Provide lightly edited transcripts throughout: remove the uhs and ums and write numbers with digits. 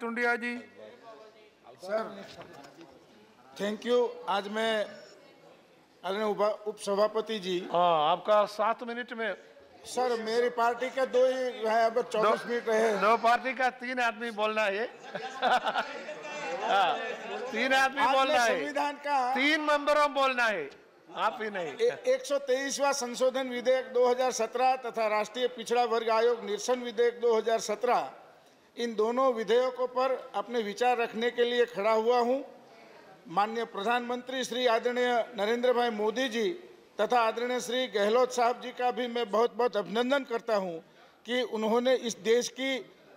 Tundiya ji. Sir thank you. आज मैं आदरणीय उप सभापति जी। हाँ, आपका 7 मिनट में। सर मेरी पार्टी के 2 ही है, अब 24 मिनट रहे। 2 पार्टी का 3 आदमी बोलना है। 3 आदमी बोलना है, संविधान का 3 मेंबरों बोलना है, आप ही नहीं। 123वां संशोधन विधेयक 2017 तथा राष्ट्रीय पिछड़ा वर्ग आयोग निरसन विधेयक 2017, इन दोनों विधेयकों पर अपने विचार रखने के लिए खड़ा हुआ हूं। माननीय प्रधानमंत्री श्री आदरणीय नरेंद्र भाई मोदी जी तथा आदरणीय श्री गहलोत साहब जी का भी मैं बहुत बहुत अभिनंदन करता हूं कि उन्होंने इस देश की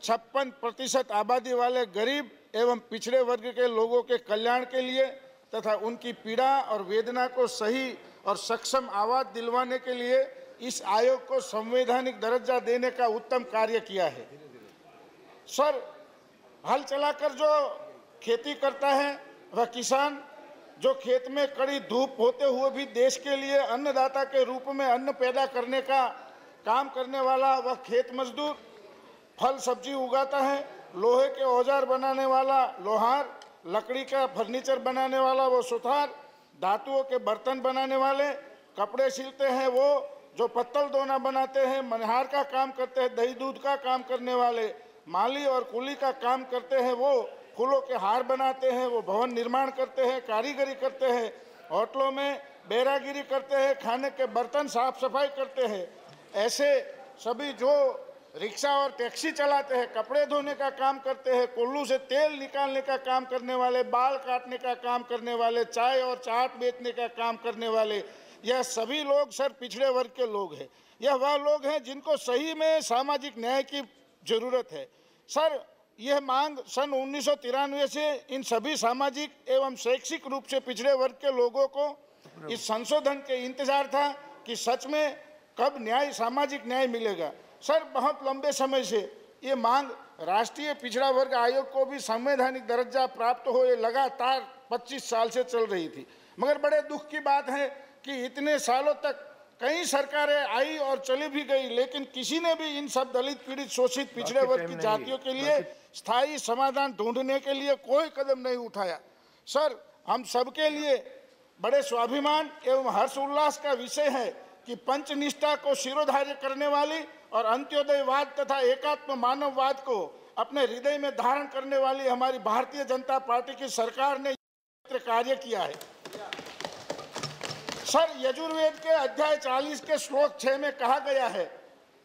56% आबादी वाले गरीब एवं पिछड़े वर्ग के लोगों के कल्याण के लिए तथा उनकी पीड़ा और वेदना को सही और सक्षम आवाज दिलवाने के लिए इस आयोग को संवैधानिक दर्जा देने का उत्तम कार्य किया है। सर हल चलाकर जो खेती करता है वह किसान, जो खेत में कड़ी धूप होते हुए भी देश के लिए अन्नदाता के रूप में अन्न पैदा करने का काम करने वाला वह खेत मजदूर, फल सब्जी उगाता है, लोहे के औजार बनाने वाला लोहार, लकड़ी का फर्नीचर बनाने वाला वो सुथार, धातुओं के बर्तन बनाने वाले, कपड़े सिलते हैं वो, जो पत्तल दोना बनाते हैं, मनिहार का काम करते हैं, दही दूध का काम करने वाले, माली और कुली का काम करते हैं वो, फूलों के हार बनाते हैं वो, भवन निर्माण करते हैं, कारीगरी करते हैं, होटलों में बेरागिरी करते हैं, खाने के बर्तन साफ सफाई करते हैं, ऐसे सभी जो रिक्शा और टैक्सी चलाते हैं, कपड़े धोने का काम करते हैं, कोल्लू से तेल निकालने का काम करने वाले, बाल काटने का काम करने वाले, चाय और चाट बेचने का काम करने वाले, यह सभी लोग सर पिछड़े वर्ग के लोग हैं। यह वह लोग हैं जिनको सही में सामाजिक न्याय की जरूरत है। सर यह मांग सन 1993 से इन सभी सामाजिक एवं शैक्षिक रूप से पिछड़े वर्ग के लोगों को इस संशोधन के इंतजार था कि सच में कब न्याय, सामाजिक न्याय मिलेगा। सर बहुत लंबे समय से ये मांग राष्ट्रीय पिछड़ा वर्ग आयोग को भी संवैधानिक दर्जा प्राप्त हो, ये लगातार 25 साल से चल रही थी। मगर बड़े दुख की बात है कि इतने सालों तक कई सरकारें आई और चली भी गई, लेकिन किसी ने भी इन सब दलित पीड़ित शोषित पिछड़े वर्ग की जातियों के लिए स्थायी समाधान ढूंढने के लिए कोई कदम नहीं उठाया। सर हम सबके लिए बड़े स्वाभिमान एवं हर्षोल्लास का विषय है कि पंचनिष्ठा को शिरोधार्य करने वाली और अंत्योदयवाद तथा एकात्म मानववाद को अपने हृदय में धारण करने वाली हमारी भारतीय जनता पार्टी की सरकार ने कार्य किया है। सर यजुर्वेद के अध्याय 40 के श्लोक 6 में कहा गया है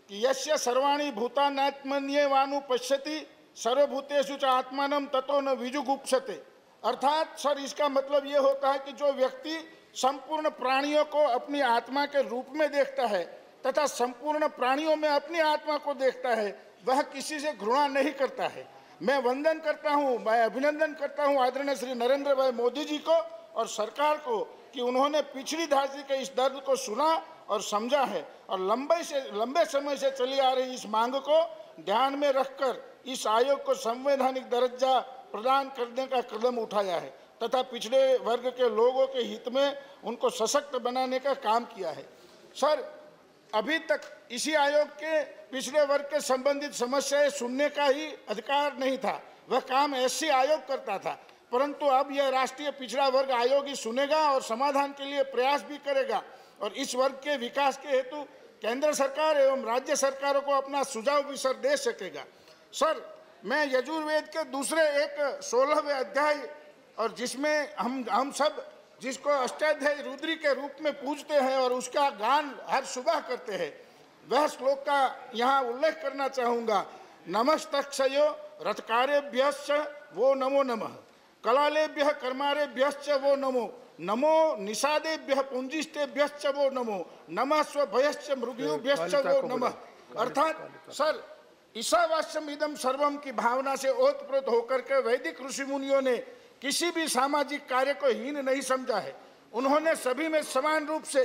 कि यस्य सर्वाणि भूतानात्मन्येवानु पश्यति सर्वभूतेषु च आत्मानं ततो न विजुगुप्सते। अर्थात सर इसका मतलब ये होता है कि जो व्यक्ति संपूर्ण प्राणियों को अपनी आत्मा के रूप में देखता है तथा संपूर्ण प्राणियों में अपनी आत्मा को देखता है, वह किसी से घृणा नहीं करता है। मैं वंदन करता हूँ, मैं अभिनंदन करता हूँ आदरणीय श्री नरेंद्र भाई मोदी जी को और सरकार को कि उन्होंने पिछड़ी जाति के इस दर्द को सुना और समझा है और लंबे समय से चली आ रही इस मांग को ध्यान में रखकर इस आयोग को संवैधानिक दर्जा प्रदान करने का कदम उठाया है तथा पिछड़े वर्ग के लोगों के हित में उनको सशक्त बनाने का काम किया है। सर अभी तक इसी आयोग के पिछड़े वर्ग के संबंधित समस्याएं सुनने का ही अधिकार नहीं था, वह काम एससी आयोग करता था, परंतु अब यह राष्ट्रीय पिछड़ा वर्ग आयोग ही सुनेगा और समाधान के लिए प्रयास भी करेगा और इस वर्ग के विकास के हेतु केंद्र सरकार एवं राज्य सरकारों को अपना सुझाव भी सर दे सकेगा। सर मैं यजुर्वेद के दूसरे एक 16वें अध्याय और जिसमें हम सब जिसको अष्टाध्यायी रुद्री के रूप में पूजते हैं और उसका गान हर सुबह करते हैं, वह श्लोक का यहाँ उल्लेख करना चाहूँगा। नमस्तक्षयो रथकारेभ्यश्च वो नमो नमः, कलालेभ्यः कर्मारेभ्यश्च वो नमो नमो, निषादेभ्यः पुंजिष्टेभ्यश्च वो नमो नमः, स्वभयश्च मृगयुभ्यश्च वो नमः। अर्थात सर ईशावास्यम इदम सर्वम की भावना से ओतप्रोत होकर के वैदिक ऋषि मुनियों ने किसी भी सामाजिक कार्य को हीन नहीं समझा है। उन्होंने सभी में समान रूप से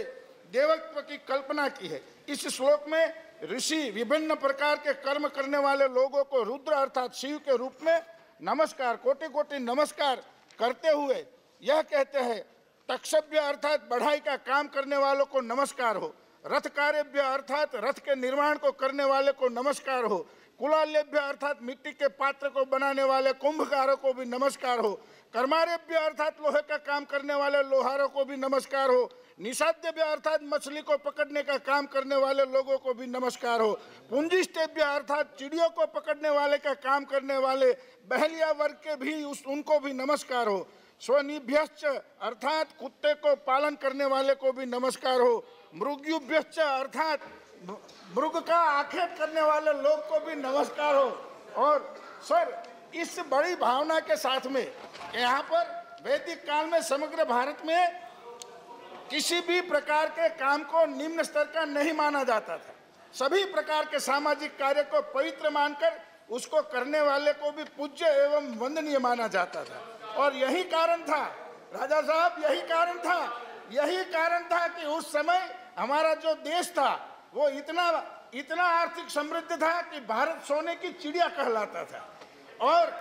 देवत्व की कल्पना की है। इस श्लोक में ऋषि विभिन्न प्रकार के कर्म करने वाले लोगों को रुद्र अर्थात शिव के रूप में नमस्कार, कोटि कोटि नमस्कार करते हुए यह कहते हैं, तक्षभ्य अर्थात बढ़ाई का काम करने वालों को नमस्कार हो, रथ कार्यभ्य अर्थात रथ के निर्माण को करने वाले को नमस्कार हो, कुलालेभ्य अर्थात मिट्टी के पात्र को बनाने वाले कुंभकारों को भी नमस्कार हो। कर्मारेभ्य अर्थात लोहे का काम करने वाले लोहारों को भी नमस्कार हो। निषाद्यभ्य अर्थात मछली को पकड़ने का काम करने वाले लोगों को भी नमस्कार हो। पुंजिष्टेभ्य अर्थात चिड़ियों को पकड़ने वाले का काम करने वाले बहलिया वर्ग के भी उनको भी नमस्कार हो। स्वनिभ्यश्च अर्थात कुत्ते को पालन करने वाले को भी नमस्कार हो। मृग्युभ्यश्च अर्थात मृग का आक्षेप करने वाले लोग को भी नमस्कार हो। और सर इस बड़ी भावना के साथ में यहाँ पर वैदिक काल में समग्र भारत में किसी भी प्रकार के काम को निम्न स्तर का नहीं माना जाता था। सभी प्रकार के सामाजिक कार्य को पवित्र मानकर उसको करने वाले को भी पूज्य एवं वंदनीय माना जाता था। और यही कारण था राजा साहब, यही कारण था कि उस समय हमारा जो देश था वो इतना आर्थिक समृद्ध था कि भारत सोने की चिड़िया कहलाता था। और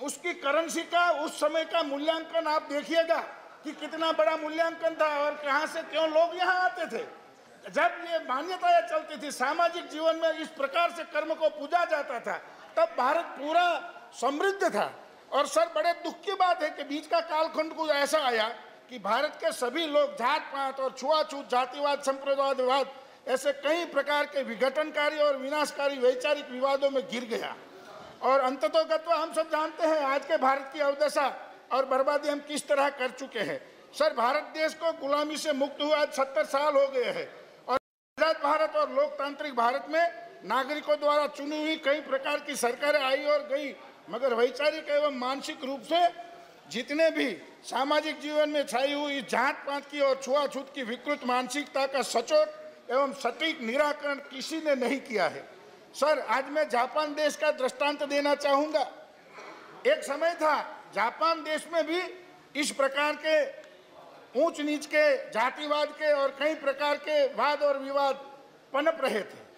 उसकी करेंसी का उस समय का मूल्यांकन आप देखिएगा कि कितना बड़ा मूल्यांकन था और कहां से क्यों लोग यहाँ आते थे। जब ये मान्यताएं चलती थी, सामाजिक जीवन में इस प्रकार से कर्म को पूजा जाता था, तब भारत पूरा समृद्ध था। और सर बड़े दुख की बात है कि बीच का कालखंड कुछ ऐसा आया कि भारत के सभी लोग जात पात और छुआछूत, जातिवाद, संप्रदायवाद, ऐसे कई प्रकार के विघटनकारी और विनाशकारी वैचारिक विवादों में गिर गया। और अंततोगत्वा हम सब जानते हैं आज के भारत की अवदशा और बर्बादी हम किस तरह कर चुके हैं। सर भारत देश को गुलामी से मुक्त हुआ आज 70 साल हो गए हैं। और आजाद भारत और लोकतांत्रिक भारत में नागरिकों द्वारा चुनी हुई कई प्रकार की सरकारें आई और गई, मगर वैचारिक एवं मानसिक रूप से जितने भी सामाजिक जीवन में छाई हुई जात पात की और छुआछूत की विकृत मानसिकता का सचोट एवं सटीक निराकरण किसी ने नहीं किया है। सर आज मैं जापान देश का दृष्टांत देना चाहूँगा। एक समय था जापान देश में भी इस प्रकार के ऊंच नीच के, जातिवाद के और कई प्रकार के वाद और विवाद पनप रहे थे।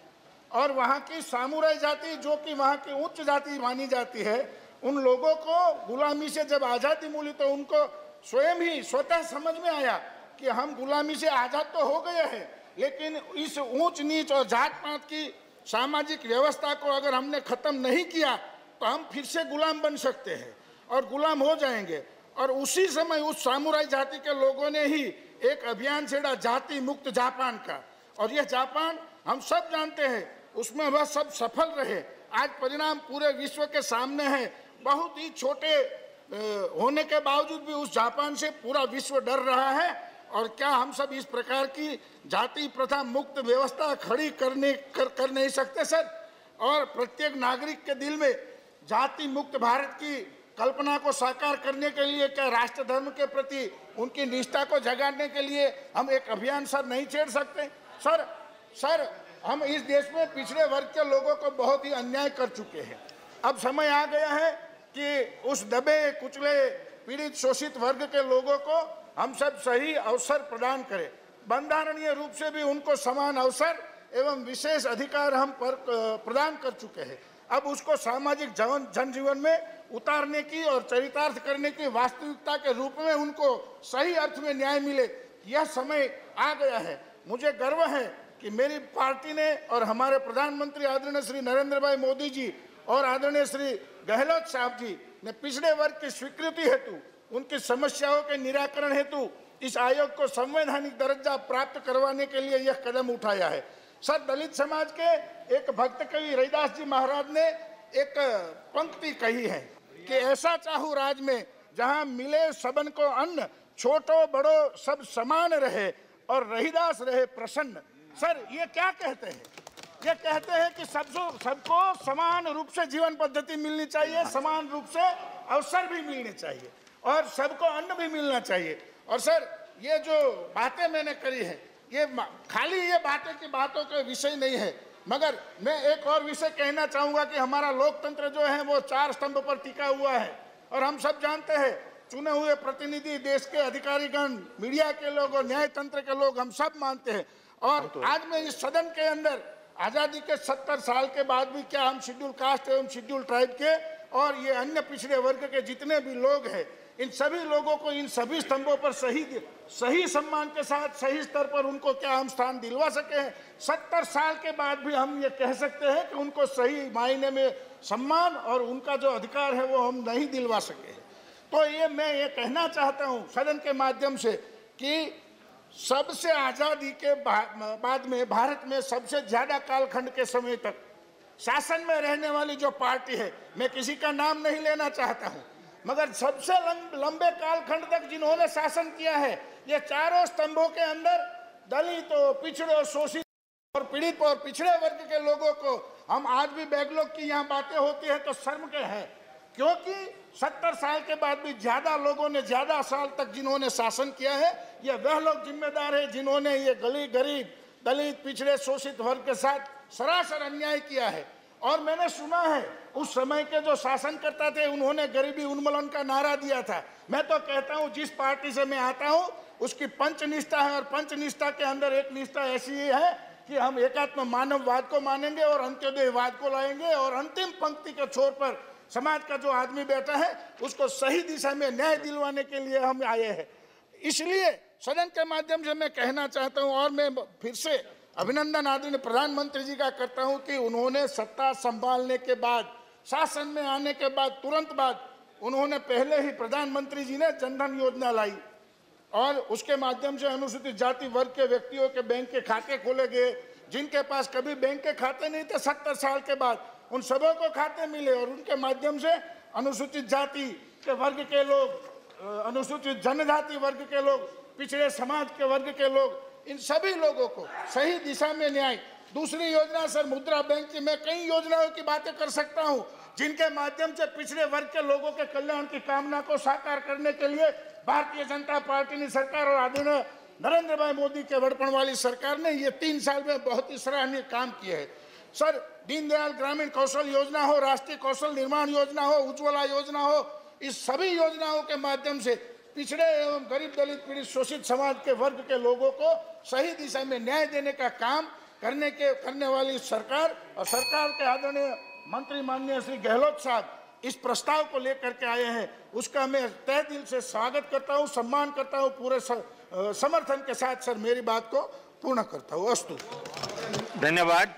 और वहाँ की सामुराई जाति, जो कि वहाँ की उच्च जाति मानी जाती है, उन लोगों को गुलामी से जब आज़ादी मिली तो उनको स्वतः समझ में आया कि हम गुलामी से आज़ाद तो हो गए हैं, लेकिन इस ऊंच नीच और जात पात की सामाजिक व्यवस्था को अगर हमने खत्म नहीं किया तो हम फिर से गुलाम बन सकते हैं और गुलाम हो जाएंगे। और उसी समय उस सामुराई जाति के लोगों ने ही एक अभियान छेड़ा जाति मुक्त जापान का। और यह जापान हम सब जानते हैं, उसमें वह सब सफल रहे। आज परिणाम पूरे विश्व के सामने है। बहुत ही छोटे होने के बावजूद भी उस जापान से पूरा विश्व डर रहा है। और क्या हम सब इस प्रकार की जाति प्रथा मुक्त व्यवस्था खड़ी कर नहीं सकते सर? और प्रत्येक नागरिक के दिल में जाति मुक्त भारत की कल्पना को साकार करने के लिए क्या राष्ट्र धर्म के प्रति उनकी निष्ठा को जगाने के लिए हम एक अभियान सर नहीं छेड़ सकते? सर हम इस देश में पिछड़े वर्ग के लोगों को बहुत ही अन्याय कर चुके हैं। अब समय आ गया है कि उस दबे कुचले पीड़ित शोषित वर्ग के लोगों को हम सब सही अवसर प्रदान करें। बंधारणीय रूप से भी उनको समान अवसर एवं विशेष अधिकार हम प्रदान कर चुके हैं। अब उसको सामाजिक जनजीवन में उतारने की और चरितार्थ करने की वास्तविकता के रूप में उनको सही अर्थ में न्याय मिले, यह समय आ गया है। मुझे गर्व है कि मेरी पार्टी ने और हमारे प्रधानमंत्री आदरणीय श्री नरेंद्र भाई मोदी जी और आदरणीय श्री गहलोत साहब जी ने पिछड़े वर्ग की स्वीकृति हेतु, उनकी समस्याओं के निराकरण हेतु इस आयोग को संवैधानिक दर्जा प्राप्त करवाने के लिए यह कदम उठाया है। सर दलित समाज के एक भक्त कवि रैदास जी महाराज ने एक पंक्ति कही है कि ऐसा चाहूँ राज में जहाँ मिले सबन को अन्न, छोटो बड़ो सब समान रहे और रहीदास रहे प्रसन्न। सर ये क्या कहते हैं? ये कहते हैं कि सबको समान रूप से जीवन पद्धति मिलनी चाहिए, समान रूप से अवसर भी मिलने चाहिए और सबको अन्न भी मिलना चाहिए। और सर ये जो बातें मैंने करी है, ये खाली ये बातों के विषय नहीं है, मगर मैं एक और विषय कहना चाहूँगा कि हमारा लोकतंत्र जो है वो 4 स्तंभ पर टिका हुआ है। और हम सब जानते हैं चुने हुए प्रतिनिधि, देश के अधिकारीगण, मीडिया के लोग और न्याय तंत्र के लोग हम सब मानते हैं। और आज मैं इस सदन के अंदर आज़ादी के 70 साल के बाद भी क्या हम शेड्यूल कास्ट एवं शेड्यूल ट्राइब के और ये अन्य पिछड़े वर्ग के जितने भी लोग हैं, इन सभी लोगों को इन सभी स्तंभों पर सही सम्मान के साथ सही स्तर पर उनको क्या हम स्थान दिलवा सके हैं। 70 साल के बाद भी हम ये कह सकते हैं कि उनको सही मायने में सम्मान और उनका जो अधिकार है वो हम नहीं दिलवा सके हैं। तो ये मैं ये कहना चाहता हूँ सदन के माध्यम से कि सबसे आज़ादी के बाद में भारत में सबसे ज़्यादा कालखंड के समय तक शासन में रहने वाली जो पार्टी है, मैं किसी का नाम नहीं लेना चाहता हूँ, मगर सबसे लंबे कालखंड तक जिन्होंने शासन किया है, ये चारों स्तंभों के अंदर दलितों, पिछड़ों, शोषित और पीड़ित और पिछड़े वर्ग के लोगों को हम आज भी बैकलॉग की यहाँ बातें होती है तो शर्म के हैं, क्योंकि 70 साल के बाद भी ज्यादा लोगों ने ज्यादा साल तक जिन्होंने शासन किया है, ये वह लोग जिम्मेदार है जिन्होंने ये गरीब दलित पिछड़े शोषित वर्ग के साथ सरासर अन्याय किया है। और मैंने सुना है उस समय के जो शासनकर्ता थे उन्होंने गरीबी उन्मूलन का नारा दिया था। मैं तो कहता हूँ जिस पार्टी से मैं आता हूँ उसकी पंचनिष्ठा है, और पंचनिष्ठा के अंदर एक निष्ठा ऐसी है कि हम एकात्म मानववाद को मानेंगे और अंत्योदयवाद को लाएंगे, और अंतिम पंक्ति के छोर पर समाज का जो आदमी बैठा है उसको सही दिशा में न्याय दिलवाने के लिए हम आए हैं। इसलिए सदन के माध्यम से मैं कहना चाहता हूं, और मैं फिर से अभिनंदन आदरणीय प्रधानमंत्री जी का करता हूं कि उन्होंने सत्ता संभालने के बाद, शासन में आने के बाद तुरंत बाद उन्होंने पहले ही प्रधानमंत्री जी ने जनधन योजना लाई, और उसके माध्यम से अनुसूचित जाति वर्ग के व्यक्तियों के बैंक के खाते खोले गए। जिनके पास कभी बैंक के खाते नहीं थे, 70 साल के बाद उन सबों को खाते मिले, और उनके माध्यम से अनुसूचित जाति के वर्ग के लोग, अनुसूचित जनजाति वर्ग के लोग, पिछड़े समाज के वर्ग के लोग, इन सभी लोगों को सही दिशा में न्याय। दूसरी योजना सर मुद्रा बैंक की, मैं कई योजनाओं की बातें कर सकता हूं जिनके माध्यम से पिछड़े वर्ग के लोगों के कल्याण की कामना को साकार करने के लिए भारतीय जनता पार्टी ने सरकार और आदरणीय नरेंद्र भाई मोदी के बड़पन वाली सरकार ने ये 3 साल में बहुत ही सराहनीय काम किए हैं। सर दीनदयाल ग्रामीण कौशल योजना हो, राष्ट्रीय कौशल निर्माण योजना हो, उज्ज्वला योजना हो, इस सभी योजनाओं के माध्यम से पिछड़े एवं गरीब दलित पीड़ित शोषित समाज के वर्ग के लोगों को सही दिशा में न्याय देने का काम करने वाली सरकार और सरकार के आदरणीय मंत्री माननीय श्री गहलोत साहब इस प्रस्ताव को लेकर के आए हैं, उसका मैं तहे दिल से स्वागत करता हूं, सम्मान करता हूं, पूरे समर्थन के साथ सर मेरी बात को पूर्ण करता हूं। अस्तु। धन्यवाद।